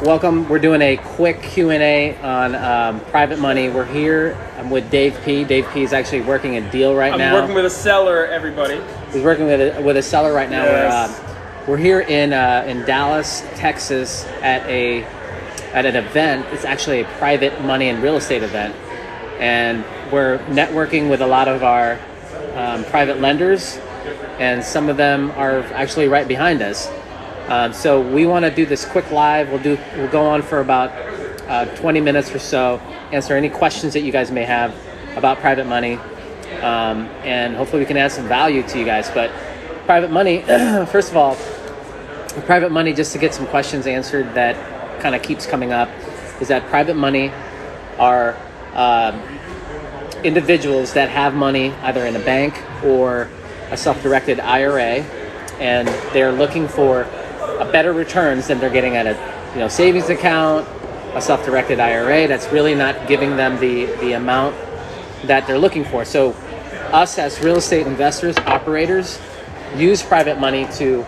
Welcome. We're doing a quick Q&A on private money. We're here. I'm with Dave P. Dave P is actually working a deal right now. I'm working with a seller, everybody. He's working with a seller right now. Yes. We're here in Dallas, Texas at an event. It's actually a private money and real estate event. And we're networking with a lot of our private lenders, and some of them are actually right behind us. So we want to do this quick live. We'll go on for about 20 minutes or so, answer any questions that you guys may have about private money, and hopefully we can add some value to you guys. But private money, first of all, private money, just to get some questions answered that kind of keeps coming up, is that private money are individuals that have money either in a bank or a self-directed IRA, and they're looking for a better returns than they're getting at a savings account, a self-directed IRA that's really not giving them the amount that they're looking for. So us as real estate investors, operators, use private money to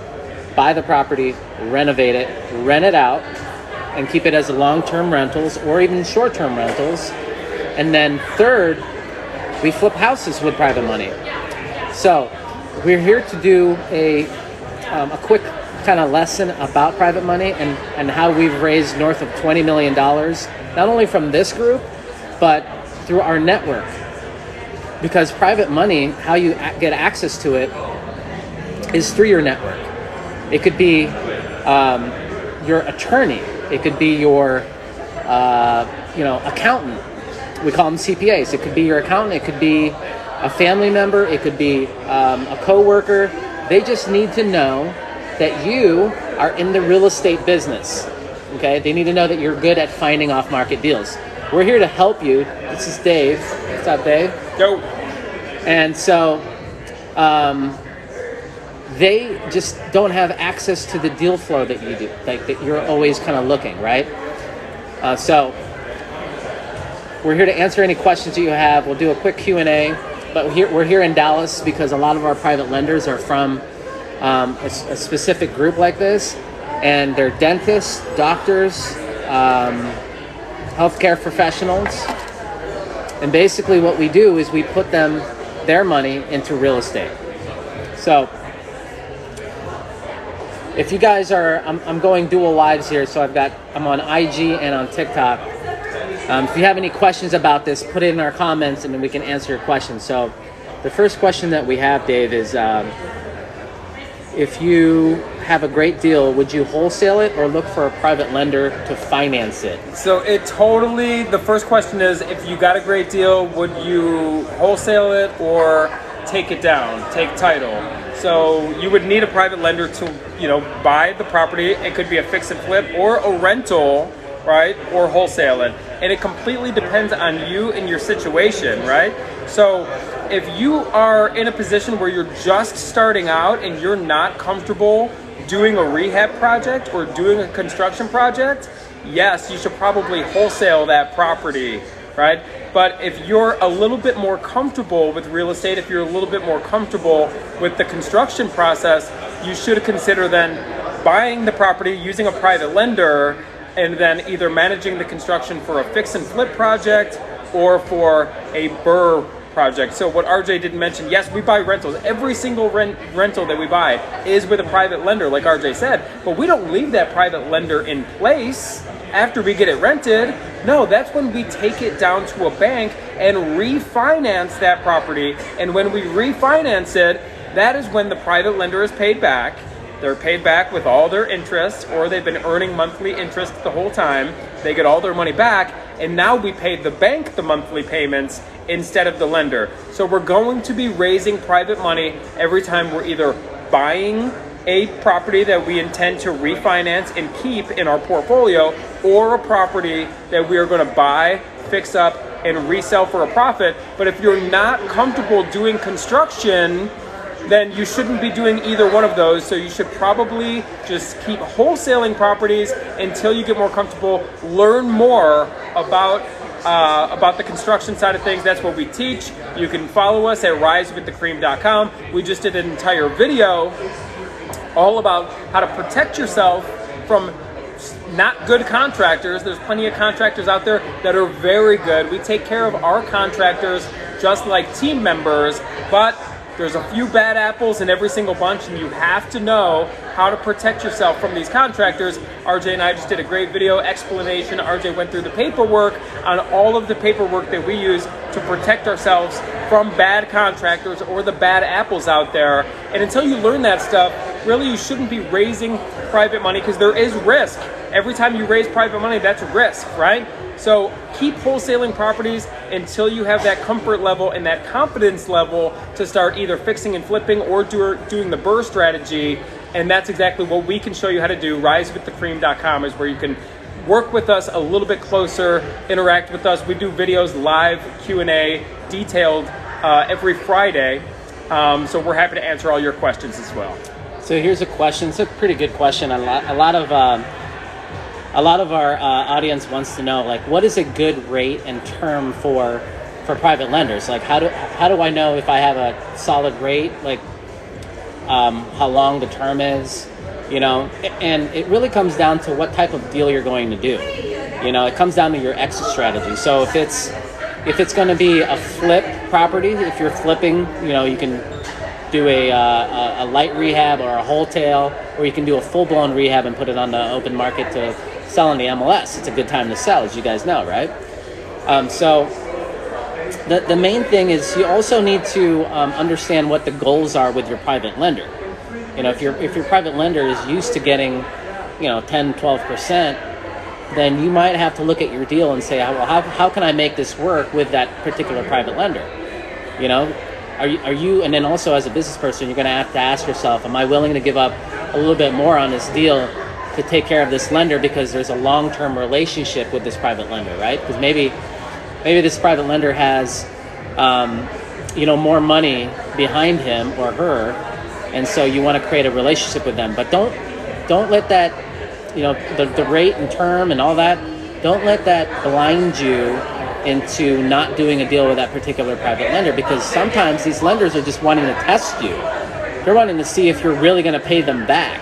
buy the property, renovate it, rent it out, and keep it as long-term rentals or even short-term rentals. And then third, we flip houses with private money. So we're here to do a quick kind of lesson about private money and how we've raised north of $20 million, not only from this group, but through our network. Because private money, how you get access to it is through your network. It could be your attorney. It could be your accountant. We call them CPAs. It could be your accountant. It could be a family member. It could be a coworker. They just need to know that you are in the real estate business. Okay? They need to know that you're good at finding off-market deals. We're here to help you. This is Dave. What's up, Dave? Yo. And so they just don't have access to the deal flow that you do, like that you're always kind of looking, right? So we're here to answer any questions that you have. We'll do a quick Q&A, but we're here in Dallas because a lot of our private lenders are from a specific group like this, and they're dentists, doctors, healthcare professionals, and basically what we do is we put their money into real estate. So if you guys are, I'm going dual lives here, so I'm on IG and on TikTok. If you have any questions about this, put it in our comments and then we can answer your questions. So the first question that we have, Dave, is if you have a great deal, would you wholesale it or look for a private lender to finance it? So the first question is, if you got a great deal, would you wholesale it or take it down, take title? So you would need a private lender to, buy the property. It could be a fix and flip or a rental, right? Or wholesale it. And it completely depends on you and your situation, right? So if you are in a position where you're just starting out and you're not comfortable doing a rehab project or doing a construction project, yes, you should probably wholesale that property, right? But if you're a little bit more comfortable with real estate, if you're a little bit more comfortable with the construction process, you should consider then buying the property using a private lender and then either managing the construction for a fix and flip project or for a BRRRR project. So what RJ didn't mention, yes, we buy rentals. Every single rental that we buy is with a private lender, like RJ said, but we don't leave that private lender in place after we get it rented. No, that's when we take it down to a bank and refinance that property. And when we refinance it, that is when the private lender is paid back. They're paid back with all their interest, or they've been earning monthly interest the whole time. They get all their money back, and now we pay the bank the monthly payments instead of the lender. So we're going to be raising private money every time we're either buying a property that we intend to refinance and keep in our portfolio, or a property that we are going to buy, fix up, and resell for a profit. But if you're not comfortable doing construction, then you shouldn't be doing either one of those. So you should probably just keep wholesaling properties until you get more comfortable, learn more about the construction side of things. That's what we teach. You can follow us at risewiththecream.com. We just did an entire video all about how to protect yourself from not good contractors. There's plenty of contractors out there that are very good. We take care of our contractors just like team members, but there's a few bad apples in every single bunch, and you have to know how to protect yourself from these contractors. RJ and I just did a great video explanation. RJ went through the paperwork on all of the paperwork that we use to protect ourselves from bad contractors or the bad apples out there. And until you learn that stuff, really you shouldn't be raising private money, because there is risk. Every time you raise private money, that's risk, right? So keep wholesaling properties until you have that comfort level and that confidence level to start either fixing and flipping or doing the BRRRR strategy. And that's exactly what we can show you how to do. RiseWithTheCream.com is where you can work with us a little bit closer, interact with us. We do videos, live Q&A, detailed every Friday. So we're happy to answer all your questions as well. So here's a question. It's a pretty good question. A lot of our audience wants to know, like, what is a good rate and term for private lenders? Like, how do I know if I have a solid rate? Like, how long the term is, and it really comes down to what type of deal you're going to do. It comes down to your exit strategy. So if it's going to be a flip property, if you're flipping, you can do a light rehab or a wholesale, or you can do a full-blown rehab and put it on the open market to sell on the MLS. It's a good time to sell, as you guys know, right? So the main thing is you also need to understand what the goals are with your private lender. If your private lender is used to getting 10-12%, then you might have to look at your deal and say, well, how can I make this work with that particular private lender? Are you, and then also as a business person, you're going to have to ask yourself, am I willing to give up a little bit more on this deal to take care of this lender because there's a long-term relationship with this private lender, right? Because maybe this private lender has, more money behind him or her, and so you want to create a relationship with them. But don't let that, the rate and term and all that, don't let that blind you into not doing a deal with that particular private lender, because sometimes these lenders are just wanting to test you. They're wanting to see if you're really going to pay them back.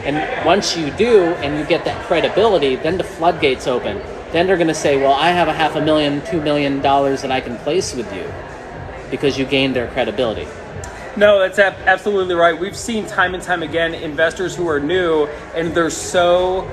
And once you do and you get that credibility, then the floodgates open. Then they're going to say, well, I have a $500,000, $2 million that I can place with you because you gained their credibility. No, that's absolutely right. We've seen time and time again investors who are new and they're so,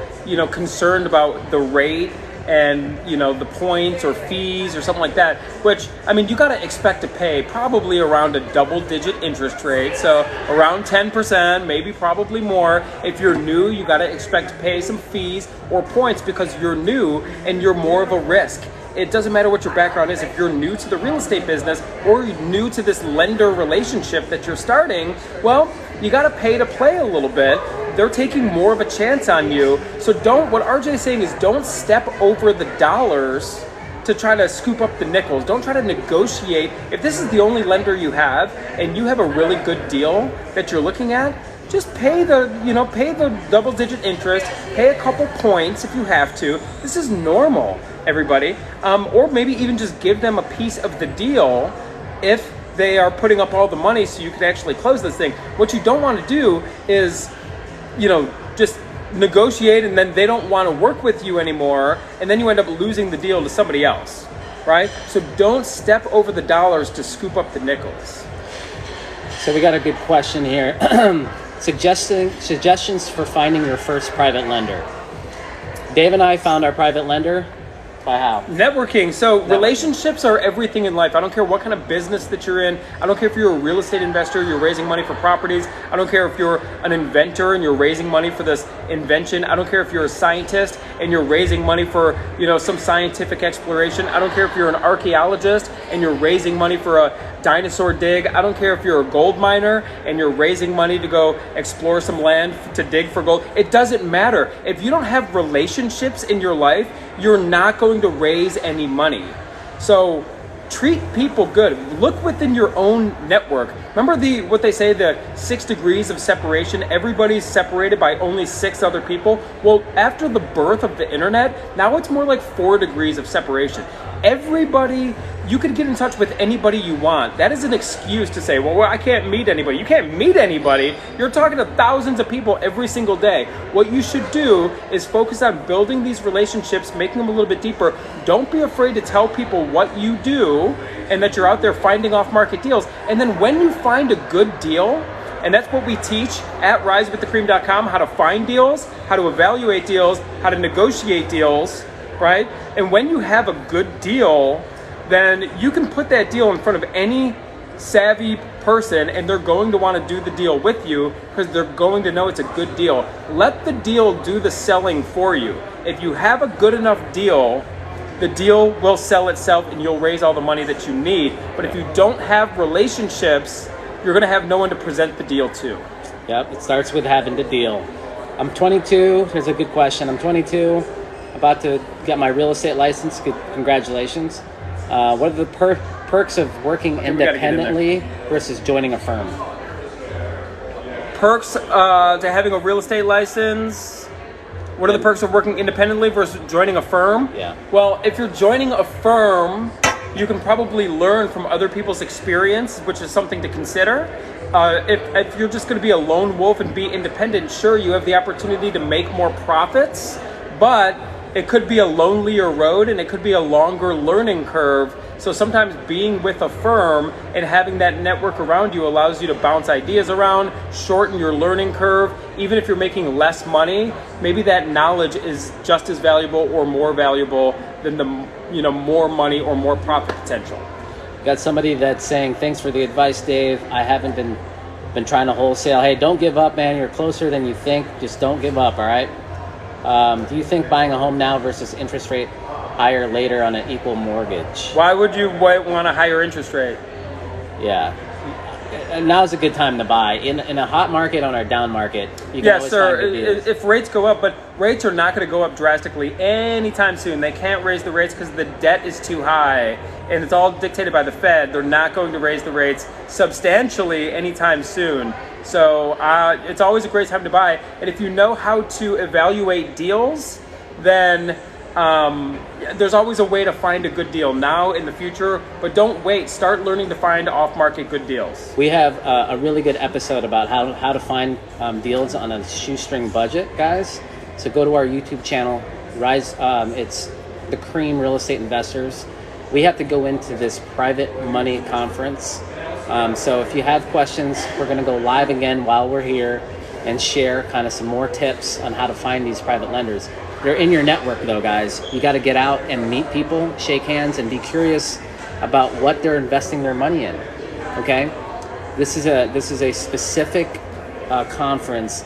concerned about the rate and the points or fees or something like that, which, you got to expect to pay probably around a double-digit interest rate, so around 10%, maybe probably more. If you're new, you got to expect to pay some fees or points because you're new and you're more of a risk. It doesn't matter what your background is. If you're new to the real estate business or you're new to this lender relationship that you're starting, well, you got to pay to play a little bit. They're taking more of a chance on you. So what RJ is saying is don't step over the dollars to try to scoop up the nickels. Don't try to negotiate. If this is the only lender you have and you have a really good deal that you're looking at, just pay the double-digit interest, pay a couple points if you have to. This is normal, everybody. Or maybe even just give them a piece of the deal if they are putting up all the money so you can actually close this thing. What you don't want to do is, just negotiate and then they don't want to work with you anymore, and then you end up losing the deal to somebody else, right? So don't step over the dollars to scoop up the nickels. So we got a good question here. Suggestions for finding your first private lender. Dave and I found our private lender by how? Networking. So relationships are everything in life. I don't care what kind of business that you're in. I don't care if you're a real estate investor, you're raising money for properties. I don't care if you're an inventor and you're raising money for this invention. I don't care if you're a scientist and you're raising money for, some scientific exploration. I don't care if you're an archaeologist and you're raising money for a dinosaur dig. I don't care if you're a gold miner and you're raising money to go explore some land to dig for gold. It doesn't matter. If you don't have relationships in your life, you're not going to raise any money. So treat people good. Look within your own network. Remember what they say, the 6 degrees of separation? Everybody's separated by only 6 other people. Well, after the birth of the internet, now it's more like 4 degrees of separation. Everybody you could get in touch with anybody you want. That is an excuse to say, well, I can't meet anybody. You can't meet anybody. You're talking to thousands of people every single day. What you should do is focus on building these relationships, making them a little bit deeper. Don't be afraid to tell people what you do and that you're out there finding off-market deals. And then when you find a good deal, and that's what we teach at risewiththecream.com, how to find deals, how to evaluate deals, how to negotiate deals, right? And when you have a good deal, then you can put that deal in front of any savvy person and they're going to want to do the deal with you because they're going to know it's a good deal. Let the deal do the selling for you. If you have a good enough deal, the deal will sell itself and you'll raise all the money that you need. But if you don't have relationships, you're going to have no one to present the deal to. Yep, it starts with having the deal. I'm 22. Here's a good question. I'm 22, about to get my real estate license. Congratulations. What are the perks of working independently versus joining a firm? Perks to having a real estate license. What are the perks of working independently versus joining a firm? Yeah. Well, if you're joining a firm, you can probably learn from other people's experience, which is something to consider. If you're just going to be a lone wolf and be independent, sure, you have the opportunity to make more profits, but it could be a lonelier road and it could be a longer learning curve. So sometimes being with a firm and having that network around you allows you to bounce ideas around, shorten your learning curve. Even if you're making less money, maybe that knowledge is just as valuable or more valuable than the more money or more profit potential. Got somebody that's saying, thanks for the advice, Dave. I haven't been trying to wholesale. Hey, don't give up, man. You're closer than you think. Just don't give up, all right? Do you think buying a home now versus interest rate higher later on an equal mortgage? Why would you want a higher interest rate? Yeah. Now's a good time to buy. In a hot market, on our down market, you can always find good deals. If rates go up, but rates are not going to go up drastically anytime soon. They can't raise the rates because the debt is too high, and it's all dictated by the Fed. They're not going to raise the rates substantially anytime soon. So it's always a great time to buy. And if you know how to evaluate deals, then there's always a way to find a good deal now in the future, but don't wait. Start learning to find off-market good deals. We have a really good episode about how to find deals on a shoestring budget, guys. So go to our YouTube channel, it's the Cream Real Estate Investors. We have to go into this private money conference. So if you have questions, we're going to go live again while we're here and share kind of some more tips on how to find these private lenders. They're in your network though, guys. You got to get out and meet people, shake hands, and be curious about what they're investing their money in. Okay, this is a specific conference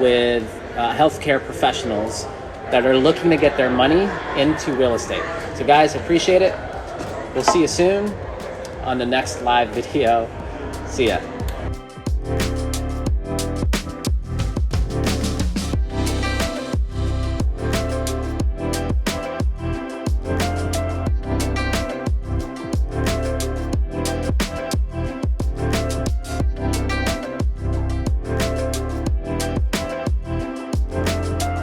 with healthcare professionals that are looking to get their money into real estate. So, guys, appreciate it. We'll see you soon on the next live video. See ya.